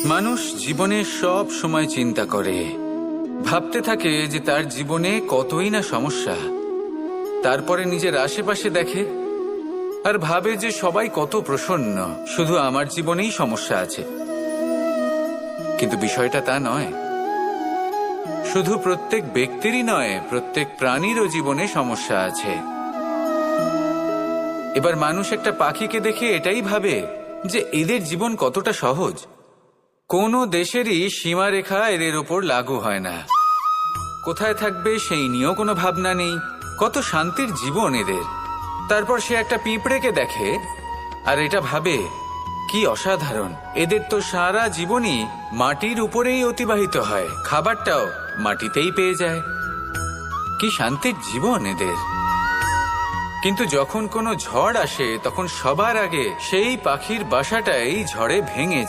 মানুষ জীবনে সব সময় চিন্তা করে, ভাবতে থাকে যে তার জীবনে কতই না সমস্যা। তারপরে নিজের আশেপাশে দেখে আর ভাবে যে সবাই কত প্রসন্ন, শুধু আমার জীবনেই সমস্যা আছে। কিন্তু বিষয়টা তা নয়। শুধু প্রত্যেক ব্যক্তিরই নয়, প্রত্যেক প্রাণীরও জীবনে সমস্যা আছে। এবার মানুষ একটা পাখিকে দেখে এটাই ভাবে যে এদের জীবন কতটা সহজ। কোনো দেশেরই সীমারেখা এদের ওপর লাগু হয় না। কোথায় থাকবে সেই নিয়েও কোনো ভাবনা নেই। কত শান্তির জীবন এদের। তারপর সে একটা পিঁপড়েকে দেখে আর এটা ভাবে কি অসাধারণ, এদের তো সারা জীবনই মাটির উপরেই অতিবাহিত হয়, খাবারটাও মাটিতেই পেয়ে যায়। কি শান্তির জীবন এদের। কিন্তু যখন কোনো ঝড় আসে তখন সবার আগে সেই পাখির বাসাটাই ঝড়ে ভেঙে